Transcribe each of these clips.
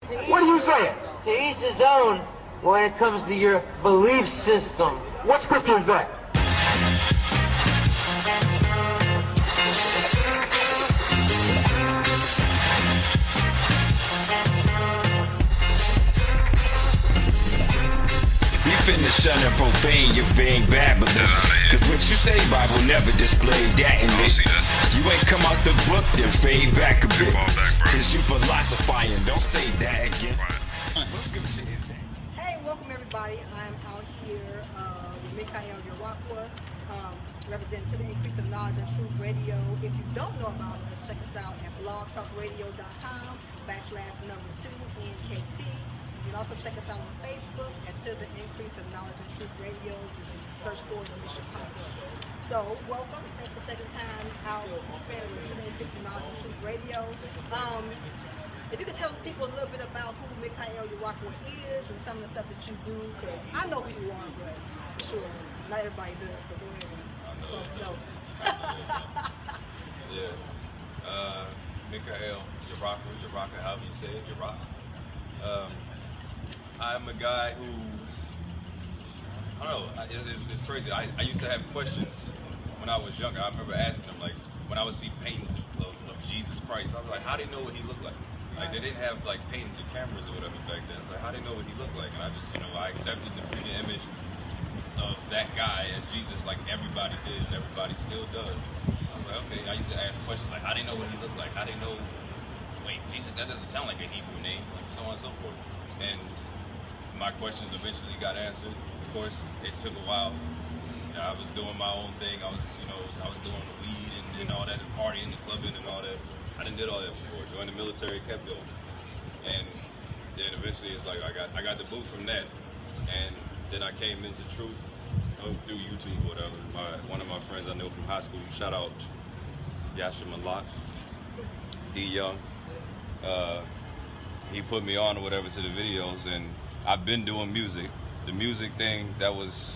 What are you saying? To each his own when it comes to your belief system. What scripture is that? Finna shun and profane your vain Babylon. Cause what you say, Bible never displayed that in it. You ain't come out the book, then fade back a bit. Cause you philosophizing, don't say that again. What scripture is that? Hey, welcome everybody. I'm out here with Mikael Yaraqa, representing To the Increase of Knowledge and Truth Radio. If you don't know about us, check us out at blogtalkradio.com/2NKT. You can also check us out on Facebook at To the Increase of Knowledge and Truth Radio. Just search for it and it should pop up. So, welcome. Thanks for taking time out to spend with To the Increase of Knowledge and Truth Radio. If you could tell people a little bit about who Mikael Yaraqa is and some of the stuff that you do, because I know who you are, but for sure, not everybody does. So go ahead and folks know. Yeah. Mikael Yaraqa, however you say it, Yaraqa. I'm a guy who, I don't know, it's crazy. I used to have questions when I was younger. I remember asking them, like, when I would see paintings of Jesus Christ, I was like, how do they know what he looked like? Like, they didn't have, like, paintings or cameras or whatever back then. It's like, how do they know what he looked like? And I just, I accepted the freaking image of that guy as Jesus, like everybody did and everybody still does. I was like, okay, I used to ask questions, like, how do they know what he looked like? How do they know, wait, Jesus, that doesn't sound like a Hebrew name, like, so on and so forth. And my questions eventually got answered. Of course, it took a while. I was doing my own thing. I was doing the weed and all that, the partying, the clubbing and all that. I didn't did all that before. Joined the military, kept going. And then eventually it's like I got the boot from that. And then I came into truth through YouTube or whatever. One of my friends I know from high school, shout out Yasha Malak, D Young. He put me on or whatever to the videos, and I've been doing music. The music thing, I was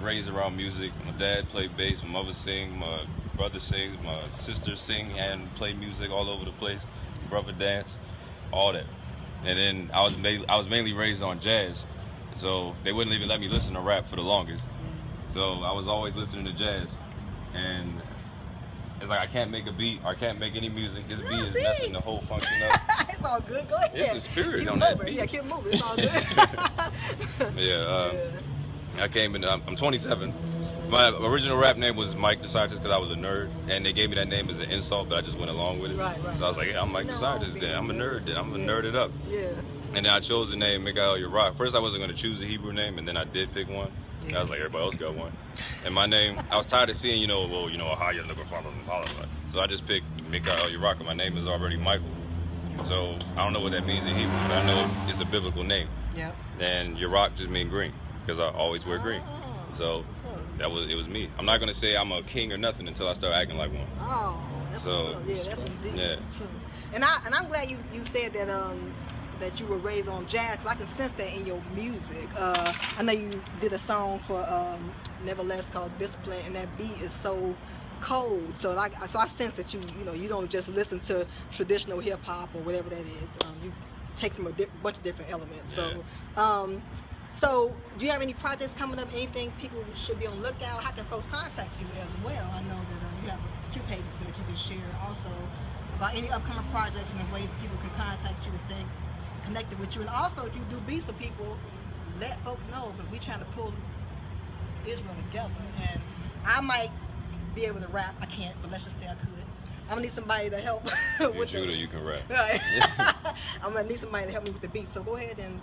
raised around music. My dad played bass, my mother sings, my brother sings, my sister sing and play music all over the place. Brother dance, all that. And then I was mainly raised on jazz, so they wouldn't even let me listen to rap for the longest. So I was always listening to jazz, and it's like I can't make a beat, or I can't make any music. This beat is messing the whole function up. It's all good. Go ahead. It's the spirit keep on moving. that beat. Yeah, keep moving. It's all good. I came in. I'm 27. My original rap name was Mike the Scientist because I was a nerd, and they gave me that name as an insult, but I just went along with it. Right. So I was like, yeah, I'm Mike the Scientist. Then I'm a nerd. Then I'm gonna nerd it up. Yeah. And then I chose the name Mikael Yaraqa. First, I wasn't gonna choose a Hebrew name, and then I did pick one. Yeah. I was like, everybody else got one. And my name, I was tired of seeing, how you look for. So I just picked Mikael Yaraqa. My name is already Michael. So I don't know what that means in Hebrew, but I know it's a biblical name. Yep. And Yaraqa just means green, because I always wear green. So it was me. I'm not gonna say I'm a king or nothing until I start acting like one. Oh, that's that's indeed. Yeah. True. And I'm glad you said that that you were raised on jazz, 'cause I can sense that in your music. I know you did a song for Nevertheless called Discipline, and that beat is so cold. So I sense that you don't just listen to traditional hip hop or whatever that is. You take from a bunch of different elements. Yeah. So do you have any projects coming up? Anything people should be on the lookout? How can folks contact you as well? I know that you have a few pages, but if you can share also about any upcoming projects and the ways people can contact you and stay connected with you. And also, if you do beats for people, let folks know, because we're trying to pull Israel together. And I might be able to rap. I can't, but let's just say I could. I'm gonna need somebody to help with Judah, you can rap. Right. I'm gonna need somebody to help me with the beat. So go ahead and.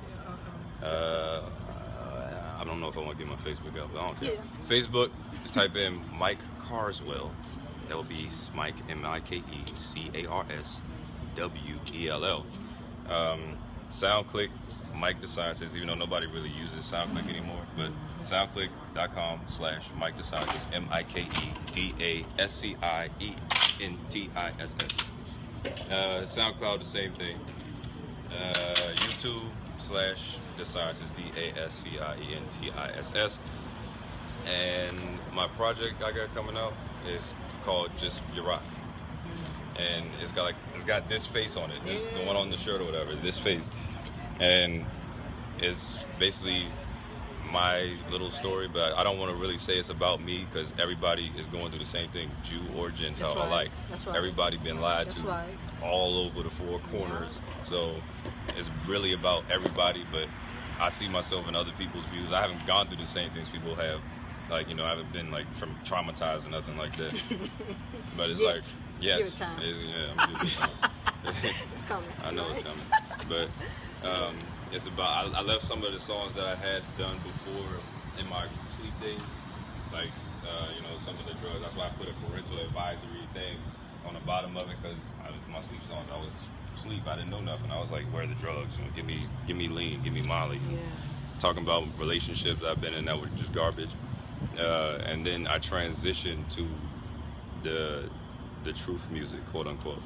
I don't know if I want to get my Facebook up, but I don't care. Yeah. Facebook, just type in Mike Carswell. That would be Mike, MikeCarswell. SoundClick, Mike the Scientist, even though nobody really uses SoundClick anymore, but soundclick.com/Mike the Scientist, MikeDascientists. SoundCloud, the same thing. YouTube/The Scientist, DASCIENTISS. And my project I got coming out is called just Yaraqa. And it's got this face on it. The one on the shirt or whatever is this face. and it's basically my little story, but I don't want to really say it's about me because everybody is going through the same thing, Jew or Gentile That's right. alike. That's right. Everybody been lied That's to right. all over the four corners. So it's really about everybody, but I see myself in other people's views. I haven't gone through the same things people have. Like, you know, I haven't been like traumatized or nothing like that. But it's like, yes, it's time. yeah, I'm good with time. It's coming. I know right? it's coming. But it's about, I left some of the songs that I had done before in my sleep days. Like, you know, some of the drugs. That's why I put a parental advisory thing on the bottom of it, because my sleep songs, I was asleep. I didn't know nothing. I was like, where are the drugs? You know, give me lean, give me Molly. Yeah. Talking about relationships I've been in that were just garbage. And then I transitioned to the truth music, quote unquote.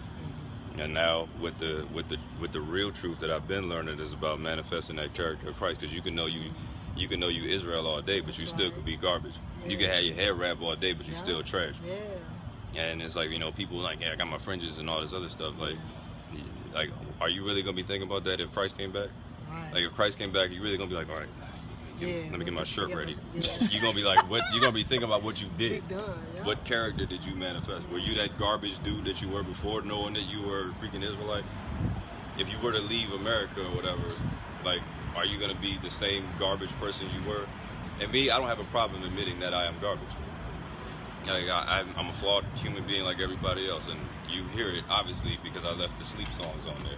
And now with the real truth that I've been learning is about manifesting that character of Christ, because you can know you Israel all day, but you still could be garbage. You can have your hair wrap all day, but you still trash. Yeah. And it's like, you know, people like, yeah, I got my fringes and all this other stuff. Like, are you really gonna be thinking about that if Christ came back? Right. Like, if Christ came back, you really gonna be like, all right, let me get my shirt ready. Yeah. You're gonna be like, what? You're gonna be thinking about what you did. Done, yeah. What character did you manifest? Were you that garbage dude that you were before, knowing that you were a freaking Israelite? If you were to leave America or whatever, like, are you gonna be the same garbage person you were? And me, I don't have a problem admitting that I am garbage. Like, I'm a flawed human being like everybody else, and you hear it obviously because I left the sleep songs on there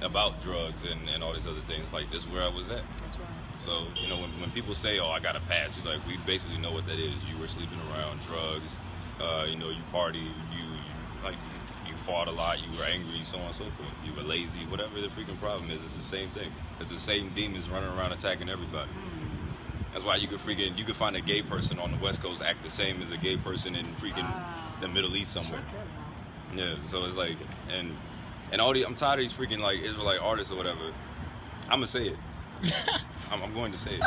about drugs and all these other things. Like, this is where I was at. That's right. So, you know, when people say, oh, I got a pass, you're like, we basically know what that is. You were sleeping around, drugs, you know, you partied, you fought a lot, you were angry, so on and so forth. You were lazy, whatever the freaking problem is, it's the same thing. It's the same demons running around attacking everybody. That's why you could find a gay person on the West Coast act the same as a gay person in freaking the Middle East somewhere. Yeah, so it's like, and all I'm tired of these freaking like Israelite artists or whatever. I'm gonna say it. I'm going to say it.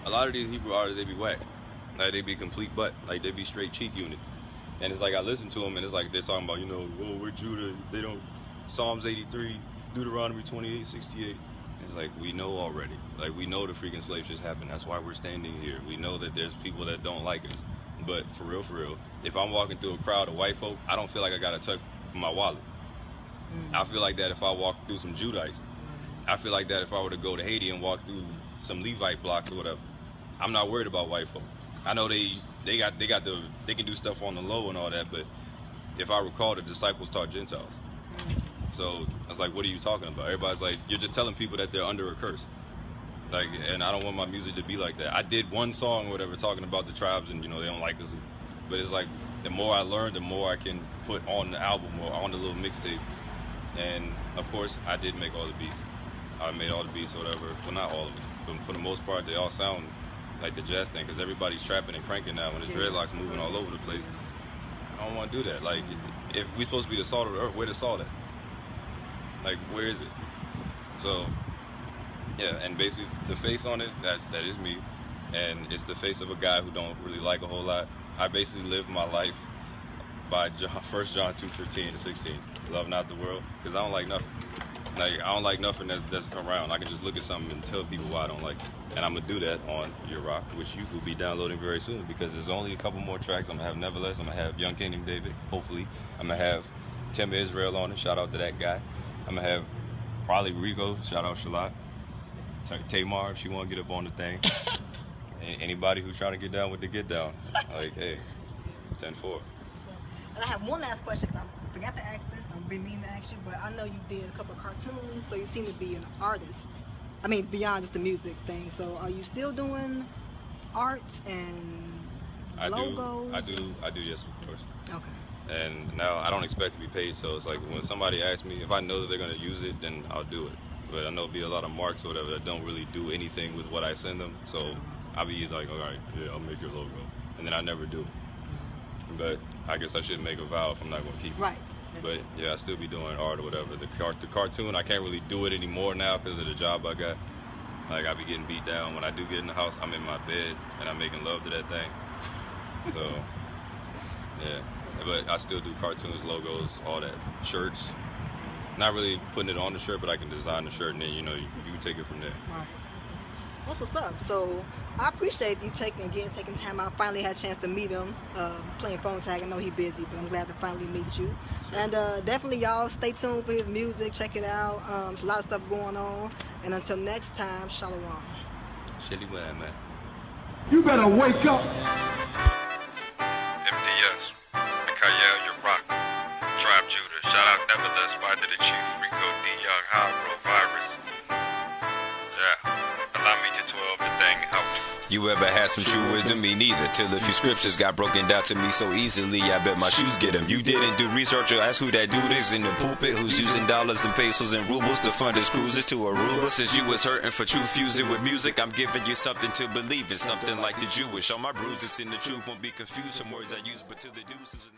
A lot of these Hebrew artists, they be whack. Like, they be complete butt. Like, they be straight cheek unit. And it's like, I listen to them and it's like they're talking about, you know, oh, we're Judah. They don't, Psalms 83, Deuteronomy 28, 68. It's like, we know already. Like, we know the freaking slave shit happened. That's why we're standing here. We know that there's people that don't like us. But for real, if I'm walking through a crowd of white folk, I don't feel like I gotta tuck my wallet. I feel like that if I walk through some Judites. I feel like that if I were to go to Haiti and walk through some Levite blocks or whatever. I'm not worried about white folk. I know they can do stuff on the low and all that, but if I recall, the disciples taught Gentiles. So it's like, what are you talking about? Everybody's like, you're just telling people that they're under a curse. Like, and I don't want my music to be like that. I did one song or whatever talking about the tribes and, you know, they don't like us. But it's like, the more I learn, the more I can put on the album or on the little mixtape. And of course, I did make all the beats. I made all the beats or whatever. Well, not all of them, but for the most part, they all sound like the jazz thing, because everybody's trapping and cranking now, and there's dreadlocks moving all over the place. I don't want to do that. Like, if we're supposed to be the salt of the earth, where the salt at? Like, where is it? So, yeah, and basically the face on it, that is me, and it's the face of a guy who don't really like a whole lot. I basically live my life by 1 John 2:15 to 16. Love not the world, because I don't like nothing. Like, I don't like nothing that's around. I can just look at something and tell people why I don't like it. And I'm going to do that on Yaraqa, which you will be downloading very soon, because there's only a couple more tracks. I'm going to have Nevertheless. I'm going to have Young King David, hopefully. I'm going to have Tim Israel on it. Shout out to that guy. I'm going to have probably Rico. Shout out Shalat. Tamar, if she want to get up on the thing. Anybody who's trying to get down with the get down. Like, hey, 10-4. And I have one last question, because I forgot to ask this, and I've been meaning to ask you, but I know you did a couple of cartoons, so you seem to be an artist. I mean, beyond just the music thing. So are you still doing art and logos? I do, yes, of course. Okay. And now I don't expect to be paid, so it's like when somebody asks me, if I know that they're going to use it, then I'll do it. But I know there'll be a lot of marks or whatever that don't really do anything with what I send them, so I'll be like, all right, yeah, I'll make your logo. And then I never do. But I guess I should make a vow if I'm not going to keep it. Right. But yeah, I still be doing art or whatever. The cartoon, I can't really do it anymore now because of the job I got. Like, I be getting beat down. When I do get in the house, I'm in my bed and I'm making love to that thing. So, yeah. But I still do cartoons, logos, all that. Shirts. not really putting it on the shirt, but I can design the shirt, and then you know you can take it from there. Right. That's what's up. So I appreciate you taking time out. Finally had a chance to meet him, playing phone tag. I know he's busy, but I'm glad to finally meet you. Sure. And definitely y'all stay tuned for his music. Check it out. There's a lot of stuff going on. And until next time, shalom. Shelly, man. You better wake up. MDS, Mikael Yaraqa, Tribe Judah, shout out Nevertheless, Spot to the Chief, Rico D. Young, Hydro, Virus. Yeah, allow me to 12 the thing out. You ever had some true wisdom? Me neither. Till a few scriptures got broken down to me so easily, I bet my shoes get them. You didn't do research or ask who that dude is in the pulpit who's using dollars and pesos and rubles to fund his cruises to Aruba. Since you was hurting for truth, fusing with music, I'm giving you something to believe in, something like the Jewish. All my bruises in the truth won't be confused from words I use, but to the deuces.